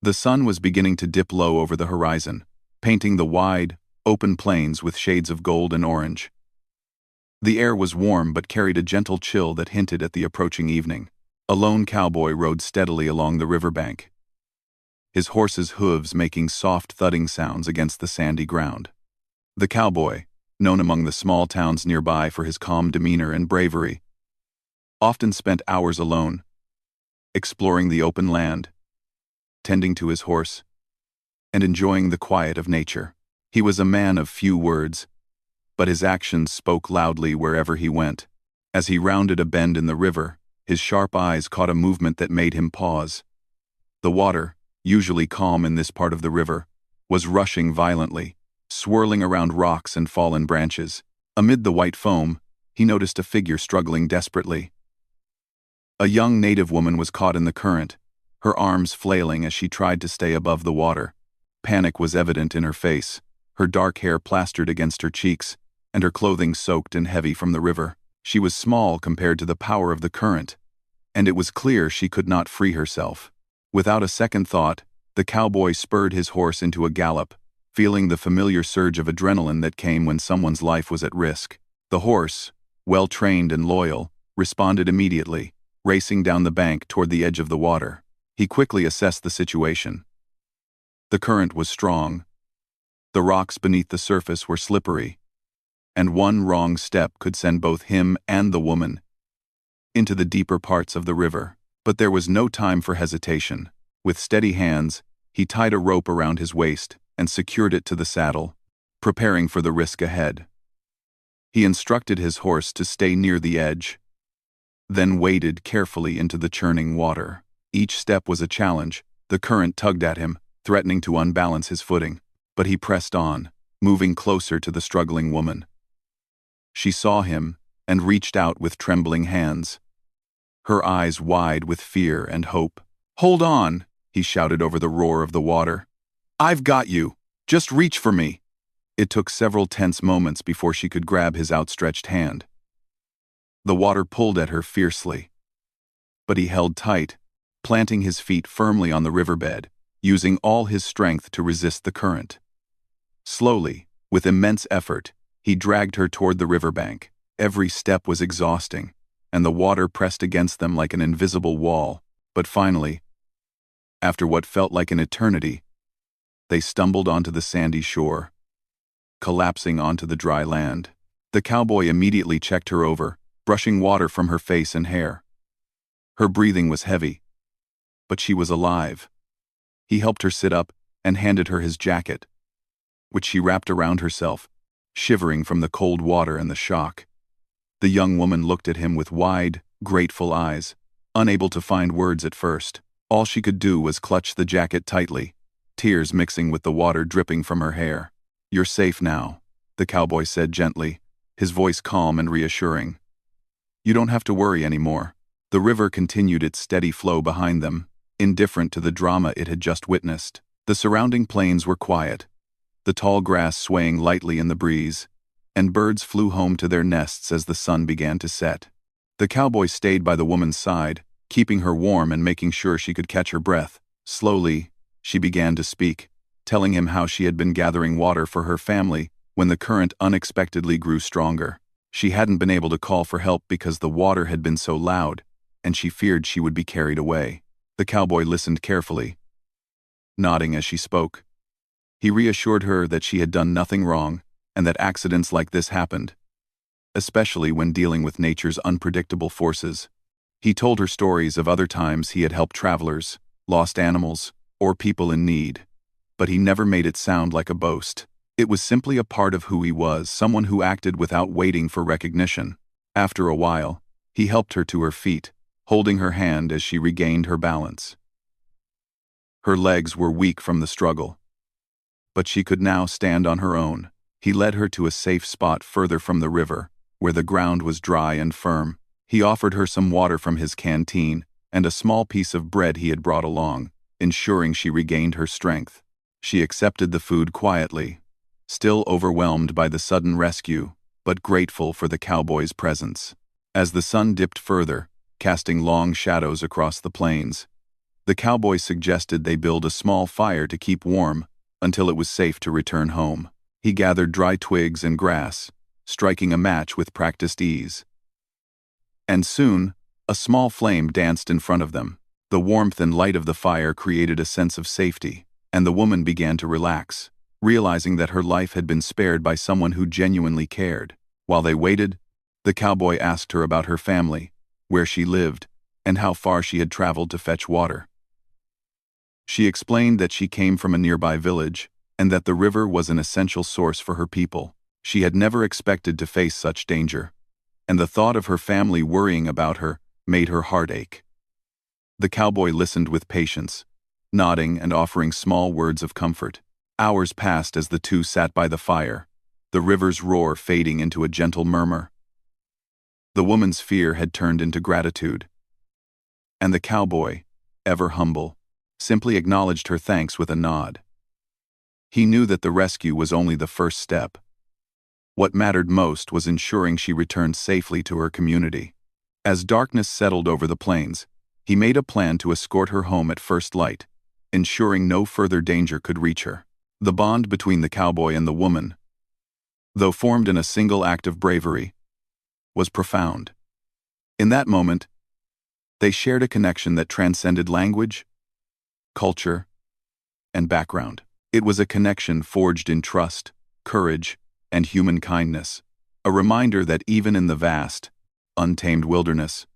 The sun was beginning to dip low over the horizon, painting the wide, open plains with shades of gold and orange. The air was warm but carried a gentle chill that hinted at the approaching evening. A lone cowboy rode steadily along the riverbank, his horse's hooves making soft thudding sounds against the sandy ground. The cowboy, known among the small towns nearby for his calm demeanor and bravery, often spent hours alone, exploring the open land, tending to his horse, and enjoying the quiet of nature. He was a man of few words, but his actions spoke loudly wherever he went. As he rounded a bend in the river, his sharp eyes caught a movement that made him pause. The water, usually calm in this part of the river, was rushing violently, swirling around rocks and fallen branches. Amid the white foam, he noticed a figure struggling desperately. A young native woman was caught in the current, her arms flailing as she tried to stay above the water. Panic was evident in her face, her dark hair plastered against her cheeks, and her clothing soaked and heavy from the river. She was small compared to the power of the current, and it was clear she could not free herself. Without a second thought, the cowboy spurred his horse into a gallop, feeling the familiar surge of adrenaline that came when someone's life was at risk. The horse, well-trained and loyal, responded immediately, racing down the bank toward the edge of the water. He quickly assessed the situation. The current was strong. The rocks beneath the surface were slippery, and one wrong step could send both him and the woman into the deeper parts of the river. But there was no time for hesitation. With steady hands, he tied a rope around his waist and secured it to the saddle, preparing for the risk ahead. He instructed his horse to stay near the edge, then waded carefully into the churning water. Each step was a challenge. The current tugged at him, threatening to unbalance his footing, but he pressed on, moving closer to the struggling woman. She saw him and reached out with trembling hands, her eyes wide with fear and hope. "Hold on," he shouted over the roar of the water. "I've got you. Just reach for me." It took several tense moments before she could grab his outstretched hand. The water pulled at her fiercely, but he held tight, planting his feet firmly on the riverbed, using all his strength to resist the current. Slowly, with immense effort, he dragged her toward the riverbank. Every step was exhausting, and the water pressed against them like an invisible wall. But finally, after what felt like an eternity, they stumbled onto the sandy shore, collapsing onto the dry land. The cowboy immediately checked her over, brushing water from her face and hair. Her breathing was heavy, but she was alive. He helped her sit up and handed her his jacket, which she wrapped around herself, shivering from the cold water and the shock. The young woman looked at him with wide, grateful eyes, unable to find words at first. All she could do was clutch the jacket tightly, tears mixing with the water dripping from her hair. "You're safe now," the cowboy said gently, his voice calm and reassuring. "You don't have to worry anymore." The river continued its steady flow behind them, indifferent to the drama it had just witnessed. The surrounding plains were quiet, the tall grass swaying lightly in the breeze, and birds flew home to their nests as the sun began to set. The cowboy stayed by the woman's side, keeping her warm and making sure she could catch her breath. Slowly, she began to speak, telling him how she had been gathering water for her family when the current unexpectedly grew stronger. She hadn't been able to call for help because the water had been so loud, and she feared she would be carried away. The cowboy listened carefully, nodding as she spoke. He reassured her that she had done nothing wrong, and that accidents like this happened, especially when dealing with nature's unpredictable forces. He told her stories of other times he had helped travelers, lost animals, or people in need, but he never made it sound like a boast. It was simply a part of who he was, someone who acted without waiting for recognition. After a while, he helped her to her feet, holding her hand as she regained her balance. Her legs were weak from the struggle, but she could now stand on her own. He led her to a safe spot further from the river, where the ground was dry and firm. He offered her some water from his canteen and a small piece of bread he had brought along, ensuring she regained her strength. She accepted the food quietly, still overwhelmed by the sudden rescue, but grateful for the cowboy's presence. As the sun dipped further, casting long shadows across the plains, The cowboy suggested they build a small fire to keep warm until it was safe to return home. He gathered dry twigs and grass, striking a match with practiced ease. And soon, a small flame danced in front of them. The warmth and light of the fire created a sense of safety, and the woman began to relax, realizing that her life had been spared by someone who genuinely cared. While they waited, the cowboy asked her about her family, where she lived, and how far she had traveled to fetch water. She explained that she came from a nearby village, and that the river was an essential source for her people. She had never expected to face such danger, and the thought of her family worrying about her made her heart ache. The cowboy listened with patience, nodding and offering small words of comfort. Hours passed as the two sat by the fire, the river's roar fading into a gentle murmur. The woman's fear had turned into gratitude, and the cowboy, ever humble, simply acknowledged her thanks with a nod. He knew that the rescue was only the first step. What mattered most was ensuring she returned safely to her community. As darkness settled over the plains, he made a plan to escort her home at first light, ensuring no further danger could reach her. The bond between the cowboy and the woman, though formed in a single act of bravery, was profound. In that moment, they shared a connection that transcended language, culture, and background. It was a connection forged in trust, courage, and human kindness, a reminder that even in the vast, untamed wilderness,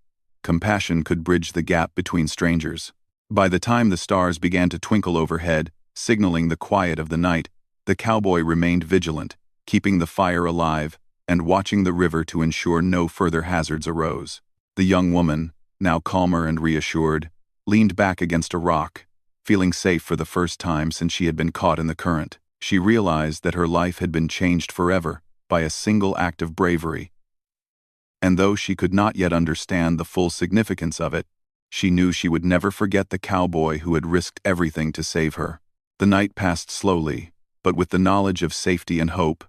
compassion could bridge the gap between strangers. By the time the stars began to twinkle overhead, signaling the quiet of the night, the cowboy remained vigilant, keeping the fire alive and watching the river to ensure no further hazards arose. The young woman, now calmer and reassured, leaned back against a rock, feeling safe for the first time since she had been caught in the current. She realized that her life had been changed forever by a single act of bravery. And though she could not yet understand the full significance of it, she knew she would never forget the cowboy who had risked everything to save her. The night passed slowly, but with the knowledge of safety and hope.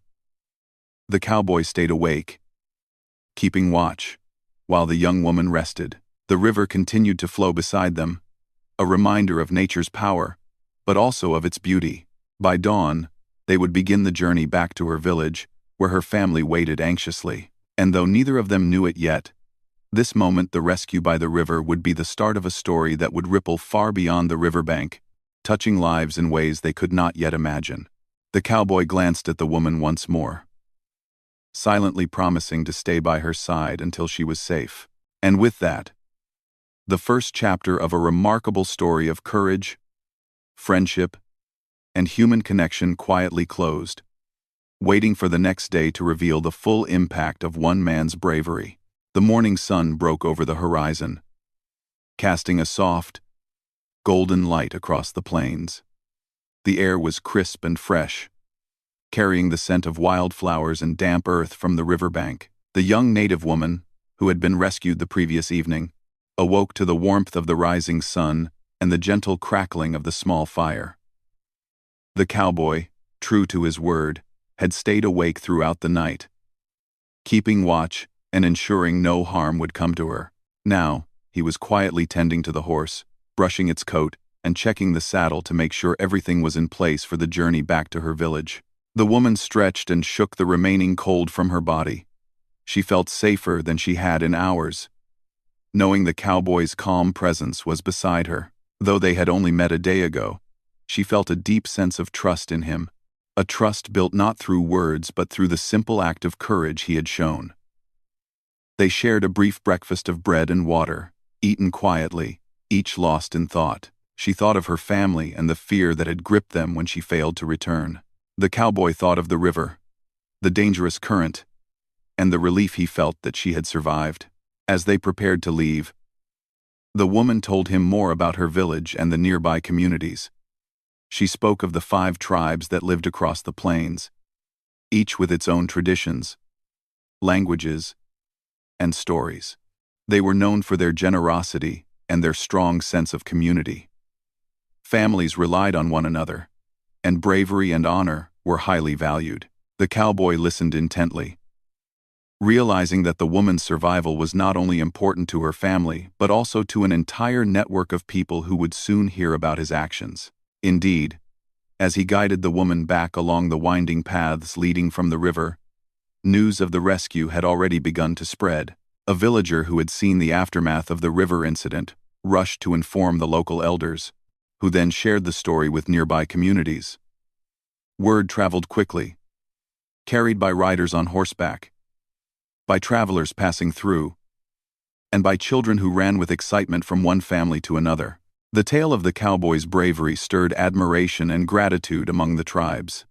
The cowboy stayed awake, keeping watch, while the young woman rested. The river continued to flow beside them, a reminder of nature's power, but also of its beauty. By dawn, they would begin the journey back to her village, where her family waited anxiously. And though neither of them knew it yet, this moment, the rescue by the river, would be the start of a story that would ripple far beyond the riverbank, touching lives in ways they could not yet imagine. The cowboy glanced at the woman once more, silently promising to stay by her side until she was safe. And with that, the first chapter of a remarkable story of courage, friendship, and human connection quietly closed, waiting for the next day to reveal the full impact of one man's bravery. The morning sun broke over the horizon, casting a soft, golden light across the plains. The air was crisp and fresh, carrying the scent of wildflowers and damp earth from the riverbank. The young native woman, who had been rescued the previous evening, awoke to the warmth of the rising sun and the gentle crackling of the small fire. The cowboy, true to his word, had stayed awake throughout the night, keeping watch and ensuring no harm would come to her. Now, he was quietly tending to the horse, brushing its coat, and checking the saddle to make sure everything was in place for the journey back to her village. The woman stretched and shook the remaining cold from her body. She felt safer than she had in hours, knowing the cowboy's calm presence was beside her. Though they had only met a day ago, she felt a deep sense of trust in him, a trust built not through words but through the simple act of courage he had shown. They shared a brief breakfast of bread and water, eaten quietly, each lost in thought. She thought of her family and the fear that had gripped them when she failed to return. The cowboy thought of the river, the dangerous current, and the relief he felt that she had survived. As they prepared to leave, the woman told him more about her village and the nearby communities. She spoke of the 5 tribes that lived across the plains, each with its own traditions, languages, and stories. They were known for their generosity and their strong sense of community. Families relied on one another, and bravery and honor were highly valued. The cowboy listened intently, realizing that the woman's survival was not only important to her family but also to an entire network of people who would soon hear about his actions. Indeed, as he guided the woman back along the winding paths leading from the river, news of the rescue had already begun to spread. A villager who had seen the aftermath of the river incident rushed to inform the local elders, who then shared the story with nearby communities. Word traveled quickly, carried by riders on horseback, by travelers passing through, and by children who ran with excitement from one family to another. The tale of the cowboys' bravery stirred admiration and gratitude among the tribes.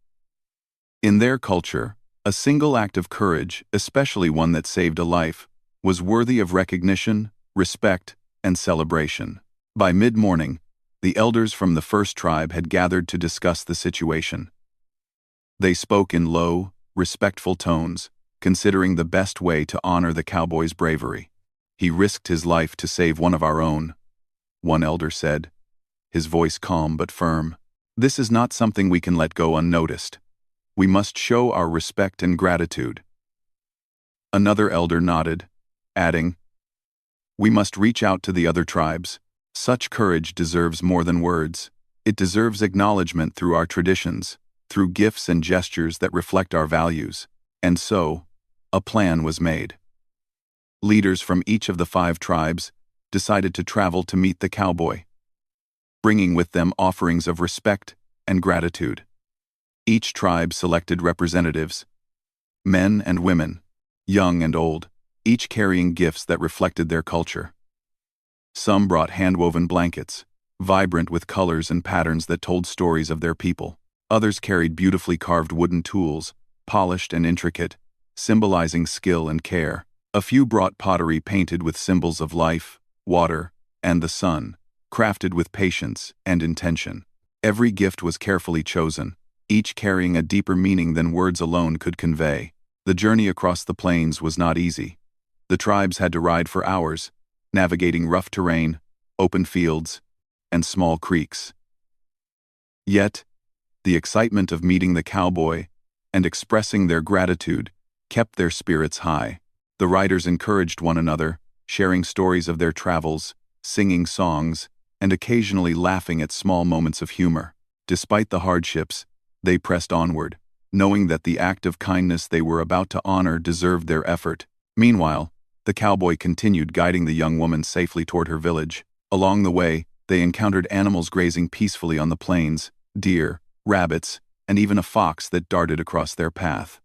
In their culture, a single act of courage, especially one that saved a life, was worthy of recognition, respect, and celebration. By mid-morning, the elders from the first tribe had gathered to discuss the situation. They spoke in low, respectful tones, considering the best way to honor the cowboy's bravery. "He risked his life to save one of our own," one elder said, his voice calm but firm. "This is not something we can let go unnoticed. We must show our respect and gratitude." Another elder nodded, adding, "We must reach out to the other tribes. Such courage deserves more than words. It deserves acknowledgement through our traditions, through gifts and gestures that reflect our values." And so, a plan was made. Leaders from each of the 5 tribes decided to travel to meet the cowboy, bringing with them offerings of respect and gratitude. Each tribe selected representatives, men and women, young and old, each carrying gifts that reflected their culture. Some brought hand-woven blankets, vibrant with colors and patterns that told stories of their people. Others carried beautifully carved wooden tools, polished and intricate, symbolizing skill and care. A few brought pottery painted with symbols of life, water, and the sun, crafted with patience and intention. Every gift was carefully chosen, each carrying a deeper meaning than words alone could convey. The journey across the plains was not easy. The tribes had to ride for hours, navigating rough terrain, open fields, and small creeks. Yet, the excitement of meeting the cowboy and expressing their gratitude kept their spirits high. The riders encouraged one another, sharing stories of their travels, singing songs, and occasionally laughing at small moments of humor. Despite the hardships, they pressed onward, knowing that the act of kindness they were about to honor deserved their effort. Meanwhile, the cowboy continued guiding the young woman safely toward her village. Along the way, they encountered animals grazing peacefully on the plains, deer, rabbits, and even a fox that darted across their path.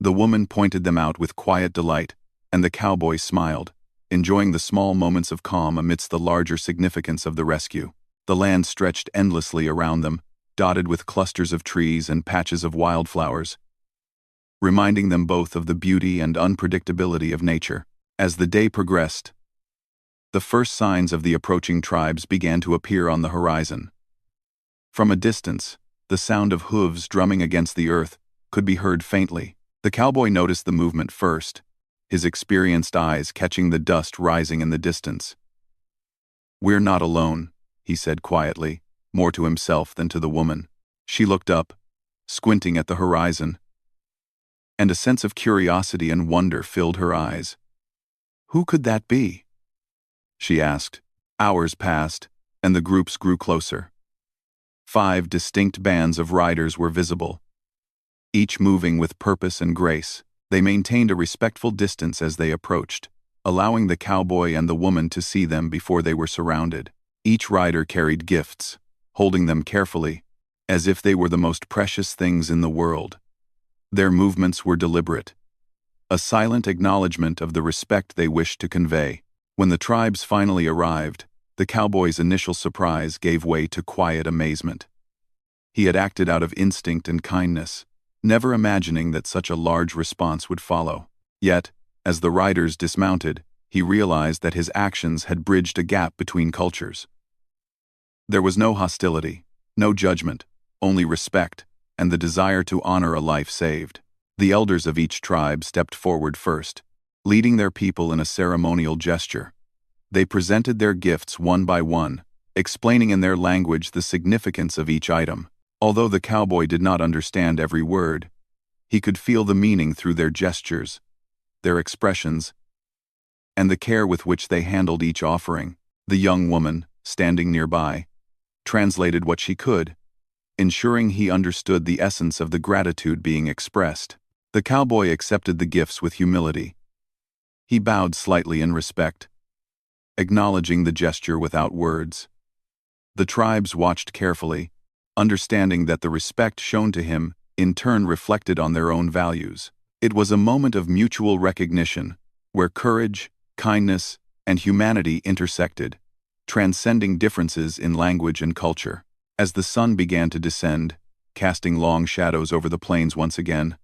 The woman pointed them out with quiet delight, and the cowboy smiled, enjoying the small moments of calm amidst the larger significance of the rescue. The land stretched endlessly around them, dotted with clusters of trees and patches of wildflowers, reminding them both of the beauty and unpredictability of nature. As the day progressed, the first signs of the approaching tribes began to appear on the horizon. From a distance, the sound of hooves drumming against the earth could be heard faintly. The cowboy noticed the movement first, his experienced eyes catching the dust rising in the distance. "We're not alone," he said quietly, more to himself than to the woman. She looked up, squinting at the horizon, and a sense of curiosity and wonder filled her eyes. "Who could that be?" she asked. Hours passed, and the groups grew closer. 5 distinct bands of riders were visible, each moving with purpose and grace. They maintained a respectful distance as they approached, allowing the cowboy and the woman to see them before they were surrounded. Each rider carried gifts, holding them carefully, as if they were the most precious things in the world. Their movements were deliberate, a silent acknowledgement of the respect they wished to convey. When the tribes finally arrived, the cowboy's initial surprise gave way to quiet amazement. He had acted out of instinct and kindness, never imagining that such a large response would follow. Yet, as the riders dismounted, he realized that his actions had bridged a gap between cultures. There was no hostility, no judgment, only respect, and the desire to honor a life saved. The elders of each tribe stepped forward first, leading their people in a ceremonial gesture. They presented their gifts one by one, explaining in their language the significance of each item. Although the cowboy did not understand every word, he could feel the meaning through their gestures. their expressions, and the care with which they handled each offering. The young woman, standing nearby, translated what she could, ensuring he understood the essence of the gratitude being expressed. The cowboy accepted the gifts with humility. He bowed slightly in respect, acknowledging the gesture without words. The tribes watched carefully, understanding that the respect shown to him, in turn, reflected on their own values. It was a moment of mutual recognition, where courage, kindness, and humanity intersected, transcending differences in language and culture. As the sun began to descend, casting long shadows over the plains once again,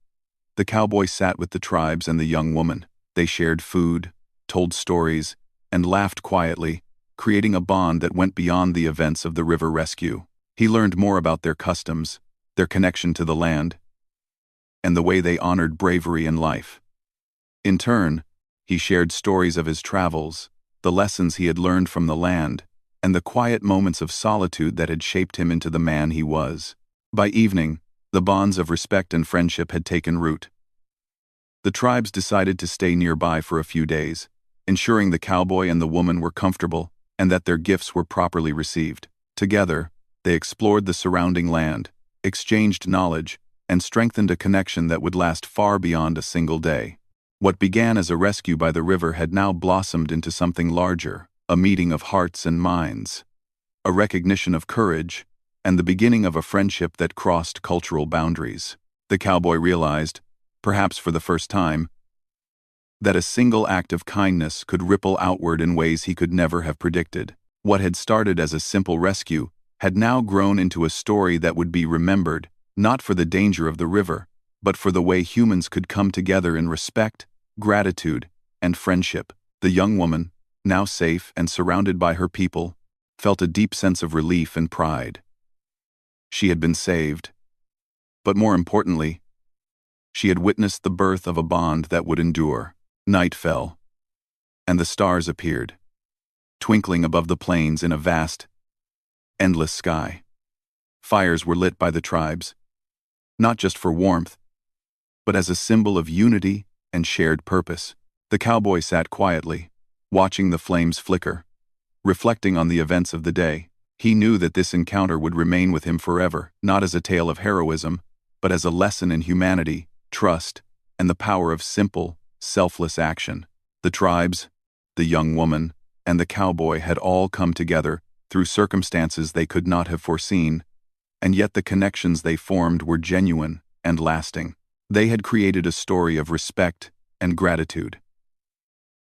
the cowboy sat with the tribes and the young woman. They shared food, told stories, and laughed quietly, creating a bond that went beyond the events of the river rescue. He learned more about their customs, their connection to the land, and the way they honored bravery and life. In turn, he shared stories of his travels, the lessons he had learned from the land, and the quiet moments of solitude that had shaped him into the man he was. By evening, the bonds of respect and friendship had taken root. The tribes decided to stay nearby for a few days, ensuring the cowboy and the woman were comfortable and that their gifts were properly received. Together, they explored the surrounding land, exchanged knowledge, and strengthened a connection that would last far beyond a single day. What began as a rescue by the river had now blossomed into something larger, a meeting of hearts and minds, a recognition of courage, and the beginning of a friendship that crossed cultural boundaries. The cowboy realized, perhaps for the first time, that a single act of kindness could ripple outward in ways he could never have predicted. What had started as a simple rescue had now grown into a story that would be remembered, not for the danger of the river, but for the way humans could come together in respect, gratitude, and friendship. The young woman, now safe and surrounded by her people, felt a deep sense of relief and pride. She had been saved. But more importantly, she had witnessed the birth of a bond that would endure. Night fell, and the stars appeared, twinkling above the plains in a vast, endless sky. Fires were lit by the tribes, not just for warmth, but as a symbol of unity and shared purpose. The cowboy sat quietly, watching the flames flicker, reflecting on the events of the day. He knew that this encounter would remain with him forever, not as a tale of heroism, but as a lesson in humanity, trust, and the power of simple, selfless action. The tribes, the young woman, and the cowboy had all come together through circumstances they could not have foreseen, and yet the connections they formed were genuine and lasting. They had created a story of respect and gratitude.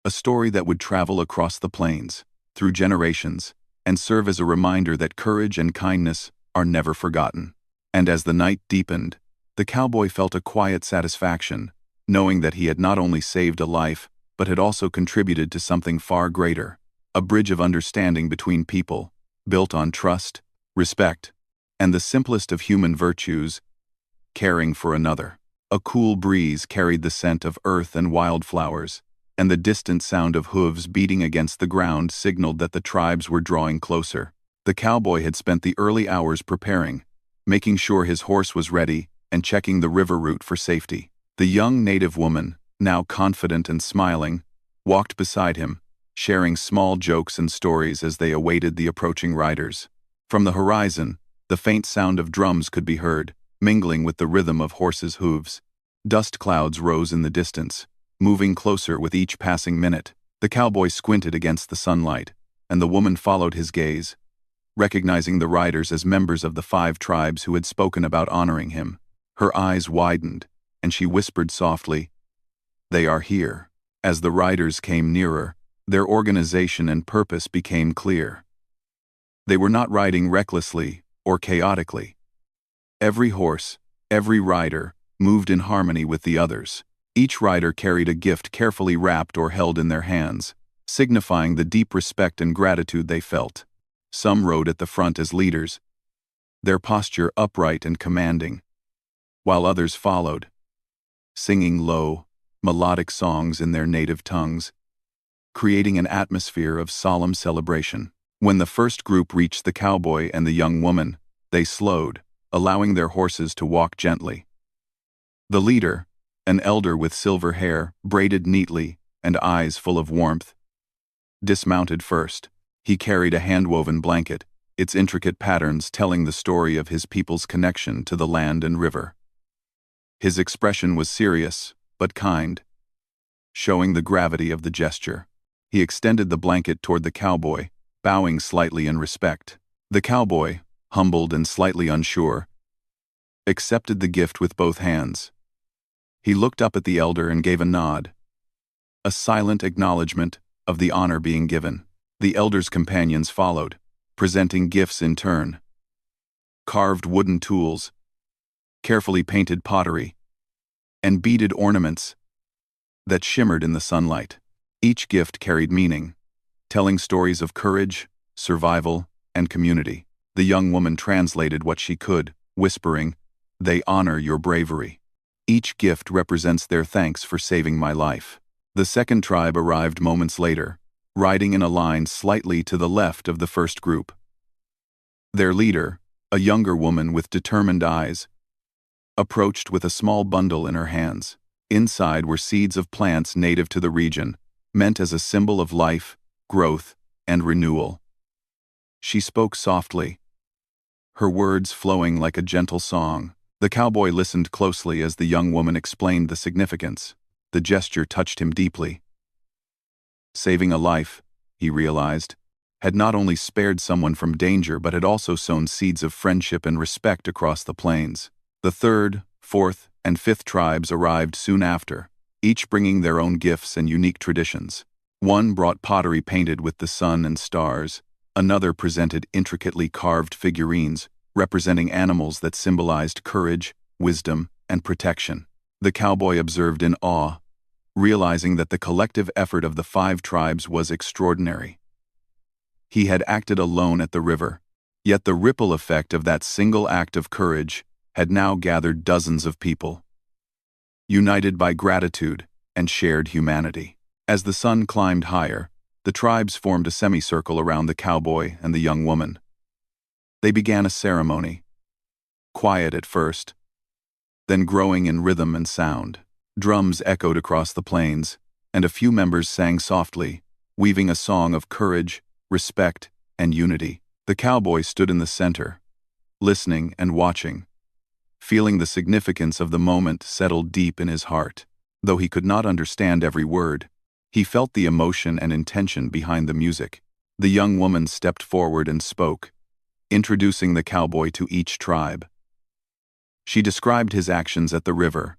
A story that would travel across the plains, through generations, and serve as a reminder that courage and kindness are never forgotten. And as the night deepened, the cowboy felt a quiet satisfaction, knowing that he had not only saved a life, but had also contributed to something far greater, a bridge of understanding between people, built on trust, respect, and the simplest of human virtues, caring for another. A cool breeze carried the scent of earth and wildflowers, and the distant sound of hooves beating against the ground signaled that the tribes were drawing closer. The cowboy had spent the early hours preparing, making sure his horse was ready and checking the river route for safety. The young native woman, now confident and smiling, walked beside him, sharing small jokes and stories as they awaited the approaching riders. From the horizon, the faint sound of drums could be heard, mingling with the rhythm of horses' hooves. Dust clouds rose in the distance, moving closer with each passing minute. The cowboy squinted against the sunlight, and the woman followed his gaze, recognizing the riders as members of the 5 tribes who had spoken about honoring him. Her eyes widened, and she whispered softly, "They are here." As the riders came nearer, their organization and purpose became clear. They were not riding recklessly or chaotically. Every horse, every rider, moved in harmony with the others. Each rider carried a gift carefully wrapped or held in their hands, signifying the deep respect and gratitude they felt. Some rode at the front as leaders, their posture upright and commanding, while others followed, singing low, melodic songs in their native tongues, creating an atmosphere of solemn celebration. When the first group reached the cowboy and the young woman, they slowed, allowing their horses to walk gently. The leader, An elder with silver hair, braided neatly, and eyes full of warmth, dismounted first. He carried a hand-woven blanket, its intricate patterns telling the story of his people's connection to the land and river. His expression was serious, but kind, showing the gravity of the gesture. He extended the blanket toward the cowboy, bowing slightly in respect. The cowboy, humbled and slightly unsure, accepted the gift with both hands. He looked up at the elder and gave a nod, a silent acknowledgement of the honor being given. The elder's companions followed, presenting gifts in turn. Carved wooden tools, carefully painted pottery, and beaded ornaments that shimmered in the sunlight. Each gift carried meaning, telling stories of courage, survival, and community. The young woman translated what she could, whispering, "They honor your bravery. Each gift represents their thanks for saving my life." The second tribe arrived moments later, riding in a line slightly to the left of the first group. Their leader, a younger woman with determined eyes, approached with a small bundle in her hands. Inside were seeds of plants native to the region, meant as a symbol of life, growth, and renewal. She spoke softly, her words flowing like a gentle song. The cowboy listened closely as the young woman explained the significance. The gesture touched him deeply. Saving a life, he realized, had not only spared someone from danger but had also sown seeds of friendship and respect across the plains. The third, fourth, and fifth tribes arrived soon after, each bringing their own gifts and unique traditions. One brought pottery painted with the sun and stars, another presented intricately carved figurines representing animals that symbolized courage, wisdom, and protection. The cowboy observed in awe, realizing that the collective effort of the 5 tribes was extraordinary. He had acted alone at the river, yet the ripple effect of that single act of courage had now gathered dozens of people, united by gratitude and shared humanity. As the sun climbed higher, the tribes formed a semicircle around the cowboy and the young woman. They began a ceremony, quiet at first, then growing in rhythm and sound. Drums echoed across the plains, and a few members sang softly, weaving a song of courage, respect, and unity. The cowboy stood in the center, listening and watching, feeling the significance of the moment settle deep in his heart. Though he could not understand every word, he felt the emotion and intention behind the music. The young woman stepped forward and spoke, introducing the cowboy to each tribe. She described his actions at the river,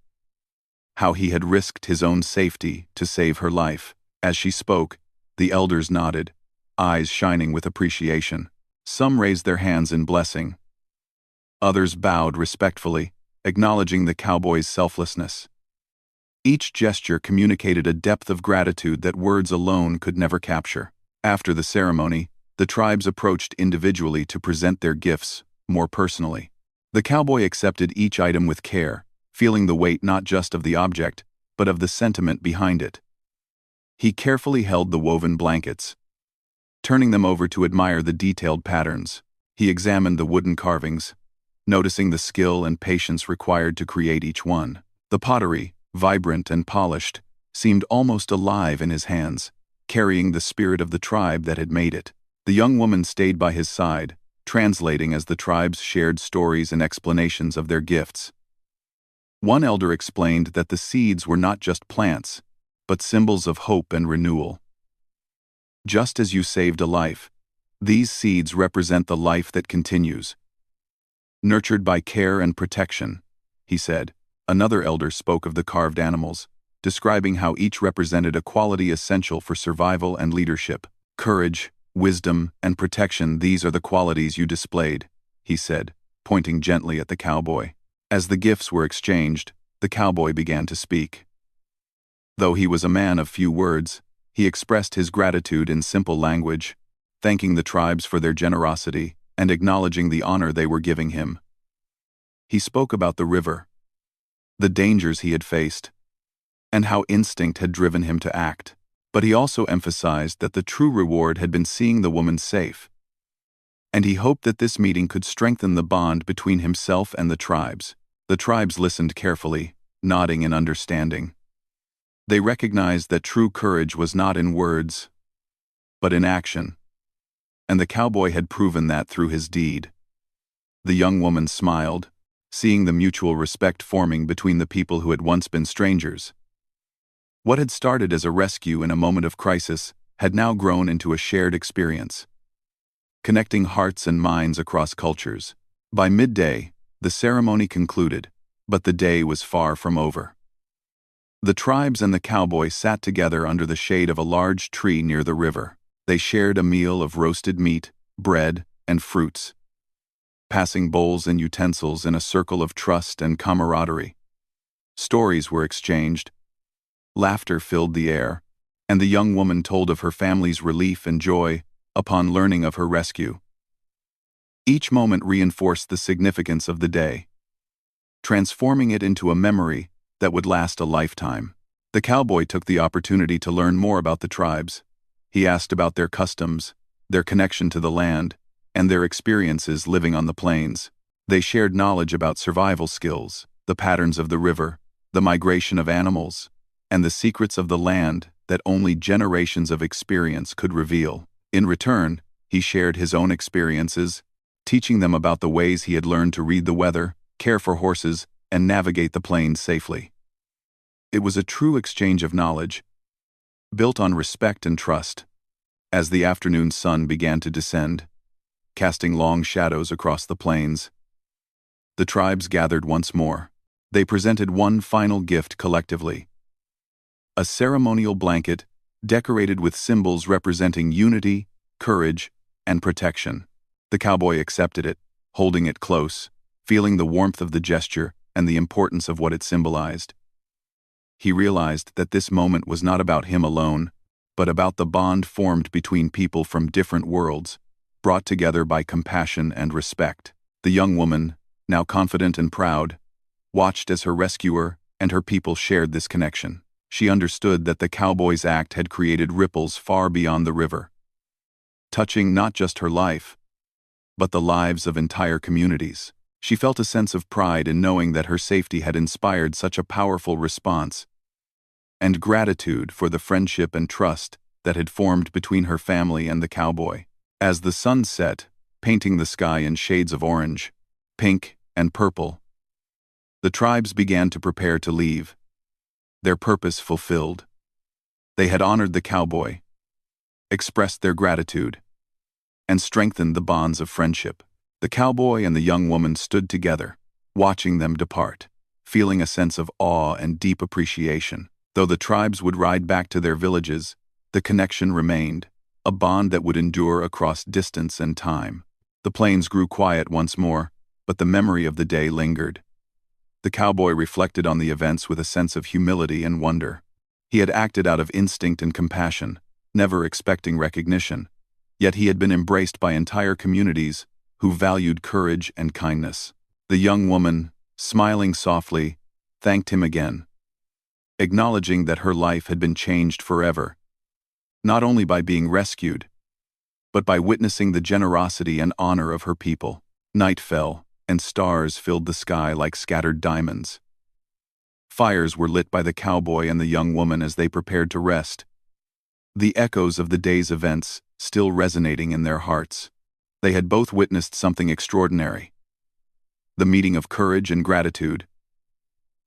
how he had risked his own safety to save her life. As she spoke, the elders nodded, eyes shining with appreciation. Some raised their hands in blessing. Others bowed respectfully, acknowledging the cowboy's selflessness. Each gesture communicated a depth of gratitude that words alone could never capture. After the ceremony, the tribes approached individually to present their gifts, more personally. The cowboy accepted each item with care, feeling the weight not just of the object, but of the sentiment behind it. He carefully held the woven blankets, turning them over to admire the detailed patterns. He examined the wooden carvings, noticing the skill and patience required to create each one. The pottery, vibrant and polished, seemed almost alive in his hands, carrying the spirit of the tribe that had made it. The young woman stayed by his side, translating as the tribes shared stories and explanations of their gifts. One elder explained that the seeds were not just plants, but symbols of hope and renewal. Just as you saved a life, these seeds represent the life that continues, nurtured by care and protection, he said. Another elder spoke of the carved animals, describing how each represented a quality essential for survival and leadership. Courage, wisdom, and protection, these are the qualities you displayed, he said, pointing gently at the cowboy. As the gifts were exchanged, the cowboy began to speak. Though he was a man of few words, he expressed his gratitude in simple language, thanking the tribes for their generosity and acknowledging the honor they were giving him. He spoke about the river, the dangers he had faced, and how instinct had driven him to act. But he also emphasized that the true reward had been seeing the woman safe, and he hoped that this meeting could strengthen the bond between himself and the tribes. The tribes listened carefully, nodding in understanding. They recognized that true courage was not in words, but in action, and the cowboy had proven that through his deed. The young woman smiled, seeing the mutual respect forming between the people who had once been strangers. What had started as a rescue in a moment of crisis had now grown into a shared experience, connecting hearts and minds across cultures. By midday, the ceremony concluded, but the day was far from over. The tribes and the cowboy sat together under the shade of a large tree near the river. They shared a meal of roasted meat, bread, and fruits, passing bowls and utensils in a circle of trust and camaraderie. Stories were exchanged, laughter filled the air, and the young woman told of her family's relief and joy upon learning of her rescue. Each moment reinforced the significance of the day, transforming it into a memory that would last a lifetime. The cowboy took the opportunity to learn more about the tribes. He asked about their customs, their connection to the land, and their experiences living on the plains. They shared knowledge about survival skills, the patterns of the river, the migration of animals, and the secrets of the land that only generations of experience could reveal. In return, he shared his own experiences, teaching them about the ways he had learned to read the weather, care for horses, and navigate the plains safely. It was a true exchange of knowledge, built on respect and trust. As the afternoon sun began to descend, casting long shadows across the plains, the tribes gathered once more. They presented one final gift collectively: a ceremonial blanket decorated with symbols representing unity, courage, and protection. The cowboy accepted it, holding it close, feeling the warmth of the gesture and the importance of what it symbolized. He realized that this moment was not about him alone, but about the bond formed between people from different worlds, brought together by compassion and respect. The young woman, now confident and proud, watched as her rescuer and her people shared this connection. She understood that the cowboy's act had created ripples far beyond the river, touching not just her life, but the lives of entire communities. She felt a sense of pride in knowing that her safety had inspired such a powerful response, and gratitude for the friendship and trust that had formed between her family and the cowboy. As the sun set, painting the sky in shades of orange, pink, and purple, the tribes began to prepare to leave, their purpose fulfilled. They had honored the cowboy, expressed their gratitude, and strengthened the bonds of friendship. The cowboy and the young woman stood together, watching them depart, feeling a sense of awe and deep appreciation. Though the tribes would ride back to their villages, the connection remained, a bond that would endure across distance and time. The plains grew quiet once more, but the memory of the day lingered. The cowboy reflected on the events with a sense of humility and wonder. He had acted out of instinct and compassion, never expecting recognition, yet he had been embraced by entire communities who valued courage and kindness. The young woman, smiling softly, thanked him again, acknowledging that her life had been changed forever, not only by being rescued, but by witnessing the generosity and honor of her people. Night fell, and stars filled the sky like scattered diamonds. Fires were lit by the cowboy and the young woman as they prepared to rest, the echoes of the day's events still resonating in their hearts. They had both witnessed something extraordinary: the meeting of courage and gratitude,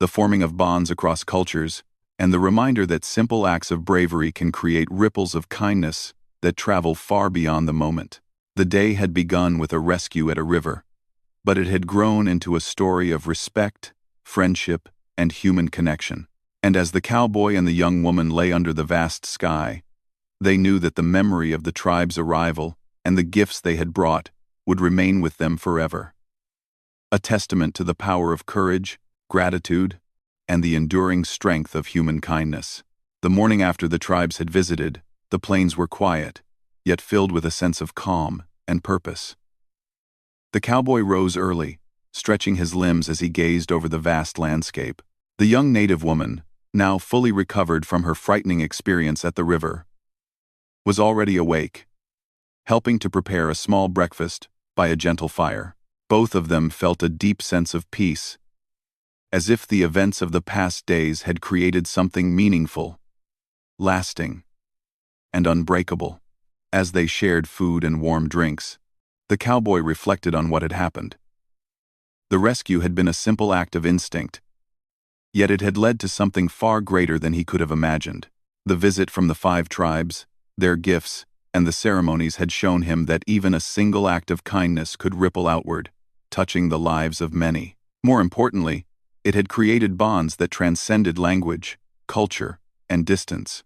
the forming of bonds across cultures, and the reminder that simple acts of bravery can create ripples of kindness that travel far beyond the moment. The day had begun with a rescue at a river, but it had grown into a story of respect, friendship, and human connection. And as the cowboy and the young woman lay under the vast sky, they knew that the memory of the tribe's arrival and the gifts they had brought would remain with them forever, a testament to the power of courage, gratitude, and the enduring strength of human kindness. The morning after the tribes had visited, the plains were quiet, yet filled with a sense of calm and purpose. The cowboy rose early, stretching his limbs as he gazed over the vast landscape. The young native woman, now fully recovered from her frightening experience at the river, was already awake, helping to prepare a small breakfast by a gentle fire. Both of them felt a deep sense of peace as if the events of the past days had created something meaningful, lasting, and unbreakable. As they shared food and warm drinks, the cowboy reflected on what had happened. The rescue had been a simple act of instinct, yet it had led to something far greater than he could have imagined. The visit from the 5 tribes, their gifts, and the ceremonies had shown him that even a single act of kindness could ripple outward, touching the lives of many. More importantly, it had created bonds that transcended language, culture, and distance.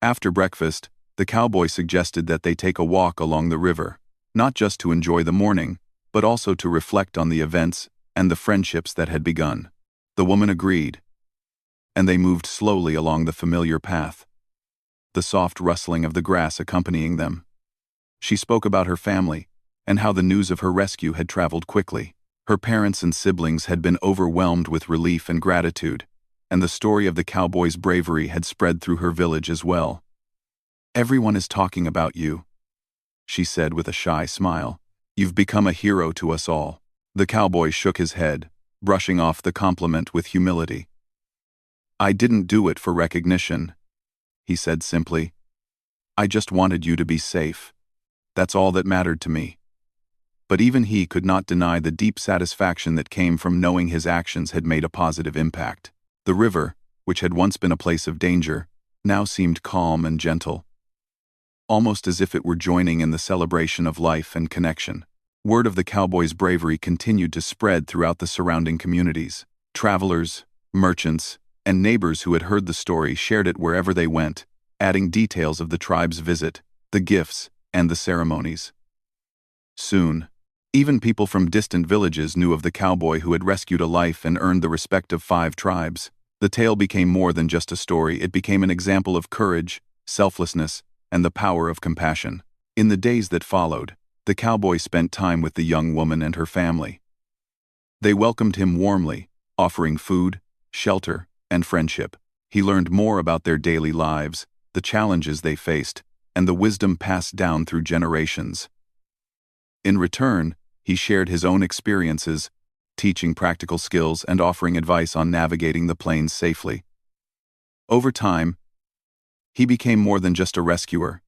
After breakfast, the cowboy suggested that they take a walk along the river, not just to enjoy the morning, but also to reflect on the events and the friendships that had begun. The woman agreed, and they moved slowly along the familiar path, the soft rustling of the grass accompanying them. She spoke about her family and how the news of her rescue had traveled quickly. Her parents and siblings had been overwhelmed with relief and gratitude, and the story of the cowboy's bravery had spread through her village as well. "Everyone is talking about you," she said with a shy smile. "You've become a hero to us all." The cowboy shook his head, brushing off the compliment with humility. "I didn't do it for recognition," he said simply. "I just wanted you to be safe. That's all that mattered to me." But even he could not deny the deep satisfaction that came from knowing his actions had made a positive impact. The river, which had once been a place of danger, now seemed calm and gentle, almost as if it were joining in the celebration of life and connection. Word of the cowboy's bravery continued to spread throughout the surrounding communities. Travelers, merchants, and neighbors who had heard the story shared it wherever they went, adding details of the tribe's visit, the gifts, and the ceremonies. Soon, even people from distant villages knew of the cowboy who had rescued a life and earned the respect of 5 tribes. The tale became more than just a story. It became an example of courage, selflessness, and the power of compassion. In the days that followed, the cowboy spent time with the young woman and her family. They welcomed him warmly, offering food, shelter, and friendship. He learned more about their daily lives, the challenges they faced, and the wisdom passed down through generations. In return, he shared his own experiences, teaching practical skills and offering advice on navigating the plains safely. Over time, he became more than just a rescuer.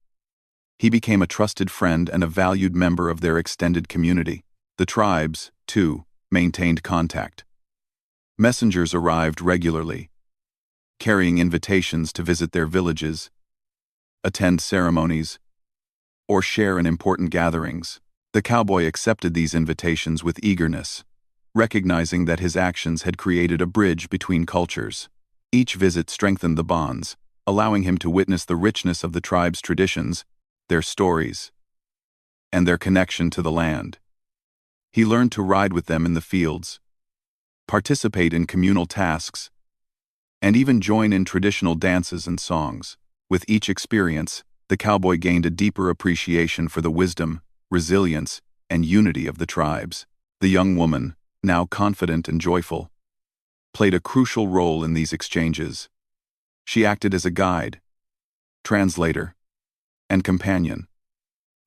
He became a trusted friend and a valued member of their extended community. The tribes, too, maintained contact. Messengers arrived regularly, carrying invitations to visit their villages, attend ceremonies, or share in important gatherings. The cowboy accepted these invitations with eagerness, recognizing that his actions had created a bridge between cultures. Each visit strengthened the bonds, allowing him to witness the richness of the tribe's traditions, their stories, and their connection to the land. He learned to ride with them in the fields, participate in communal tasks, and even join in traditional dances and songs. With each experience, the cowboy gained a deeper appreciation for the wisdom, resilience, and unity of the tribes. The young woman, now confident and joyful, played a crucial role in these exchanges. She acted as a guide, translator, and companion,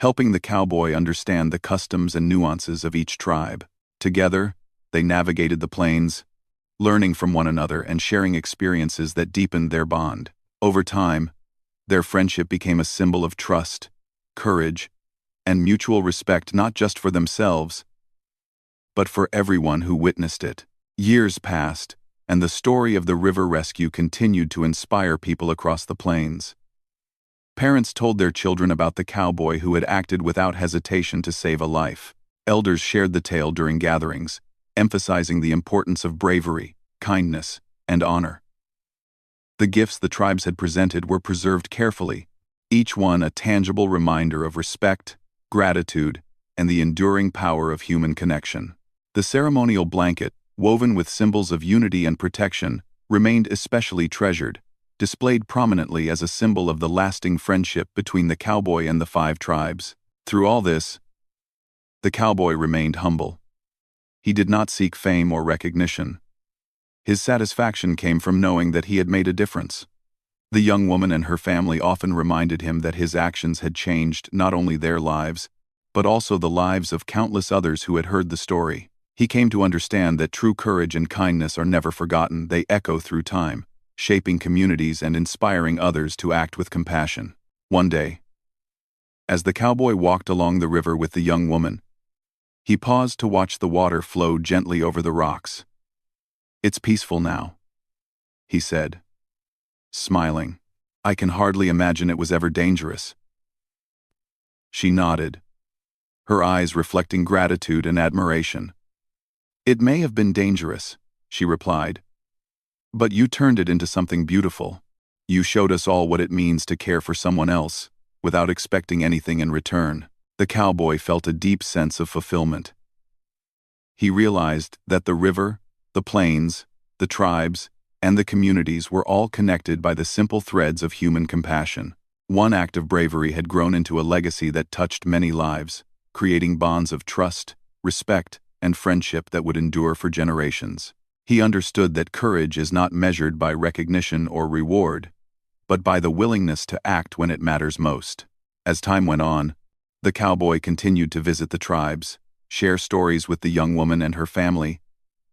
helping the cowboy understand the customs and nuances of each tribe. Together, they navigated the plains, learning from one another and sharing experiences that deepened their bond. Over time, their friendship became a symbol of trust, courage, and mutual respect, not just for themselves, but for everyone who witnessed it. Years passed, and the story of the river rescue continued to inspire people across the plains. Parents told their children about the cowboy who had acted without hesitation to save a life. Elders shared the tale during gatherings, emphasizing the importance of bravery, kindness, and honor. The gifts the tribes had presented were preserved carefully, each one a tangible reminder of respect, gratitude, and the enduring power of human connection. The ceremonial blanket, woven with symbols of unity and protection, remained especially treasured, displayed prominently as a symbol of the lasting friendship between the cowboy and the 5 tribes. Through all this, the cowboy remained humble. He did not seek fame or recognition. His satisfaction came from knowing that he had made a difference. The young woman and her family often reminded him that his actions had changed not only their lives, but also the lives of countless others who had heard the story. He came to understand that true courage and kindness are never forgotten, they echo through time, shaping communities and inspiring others to act with compassion. One day, as the cowboy walked along the river with the young woman, he paused to watch the water flow gently over the rocks. "It's peaceful now," he said, smiling. "I can hardly imagine it was ever dangerous." She nodded, her eyes reflecting gratitude and admiration. "It may have been dangerous," she replied, "but you turned it into something beautiful. You showed us all what it means to care for someone else, without expecting anything in return." The cowboy felt a deep sense of fulfillment. He realized that the river, the plains, the tribes, and the communities were all connected by the simple threads of human compassion. One act of bravery had grown into a legacy that touched many lives, creating bonds of trust, respect, and friendship that would endure for generations. He understood that courage is not measured by recognition or reward, but by the willingness to act when it matters most. As time went on, the cowboy continued to visit the tribes, share stories with the young woman and her family,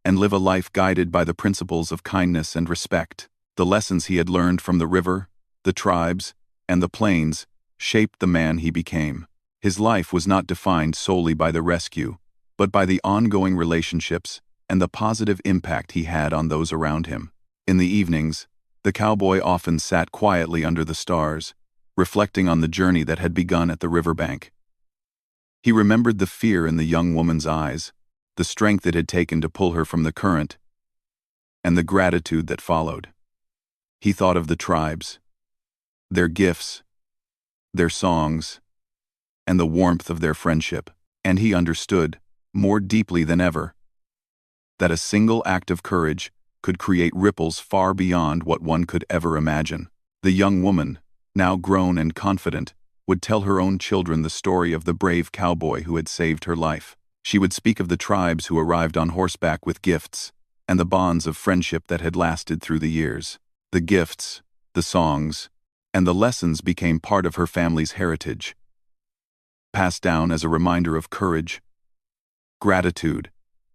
and live a life guided by the principles of kindness and respect. The lessons he had learned from the river, the tribes, and the plains shaped the man he became. His life was not defined solely by the rescue, but by the ongoing relationships and the positive impact he had on those around him. In the evenings, the cowboy often sat quietly under the stars, reflecting on the journey that had begun at the riverbank. He remembered the fear in the young woman's eyes, the strength it had taken to pull her from the current, and the gratitude that followed. He thought of the tribes, their gifts, their songs, and the warmth of their friendship, and he understood, more deeply than ever, that a single act of courage could create ripples far beyond what one could ever imagine. The young woman, now grown and confident, would tell her own children the story of the brave cowboy who had saved her life. She would speak of the tribes who arrived on horseback with gifts, and the bonds of friendship that had lasted through the years. The gifts, the songs, and the lessons became part of her family's heritage, passed down as a reminder of courage, gratitude,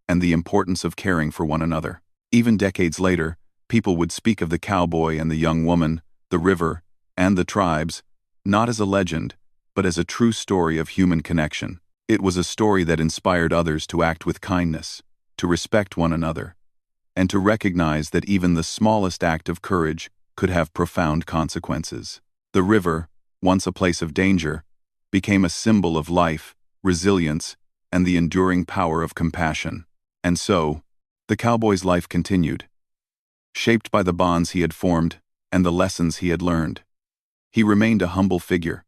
and the importance of caring for one another. Even decades later, people would speak of the cowboy and the young woman, the river, and the tribes, not as a legend, but as a true story of human connection. It was a story that inspired others to act with kindness, to respect one another, and to recognize that even the smallest act of courage could have profound consequences. The river, once a place of danger, became a symbol of life, resilience, and the enduring power of compassion. And so, the cowboy's life continued, shaped by the bonds he had formed and the lessons he had learned. He remained a humble figure,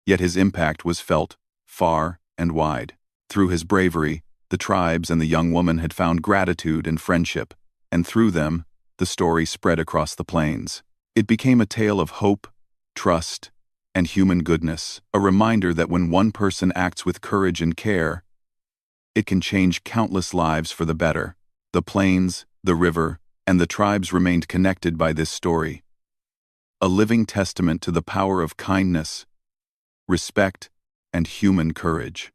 yet his impact was felt far and wide. Through his bravery, the tribes and the young woman had found gratitude and friendship, and through them, the story spread across the plains. It became a tale of hope, trust, and human goodness, a reminder that when one person acts with courage and care, it can change countless lives for the better. The plains, the river, and the tribes remained connected by this story, a living testament to the power of kindness, respect, and human courage.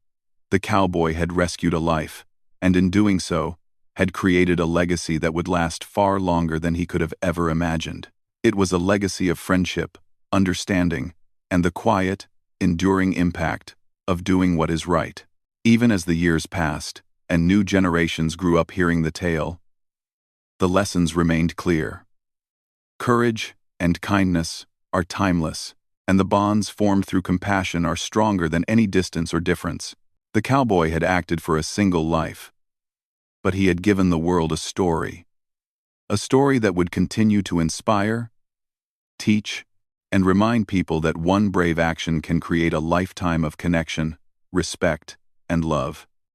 The cowboy had rescued a life, and in doing so, had created a legacy that would last far longer than he could have ever imagined. It was a legacy of friendship, understanding, and the quiet, enduring impact of doing what is right. Even as the years passed, and new generations grew up hearing the tale, the lessons remained clear. Courage and kindness are timeless, and the bonds formed through compassion are stronger than any distance or difference. The cowboy had acted for a single life, but he had given the world a story that would continue to inspire, teach, and remind people that one brave action can create a lifetime of connection, respect, and love.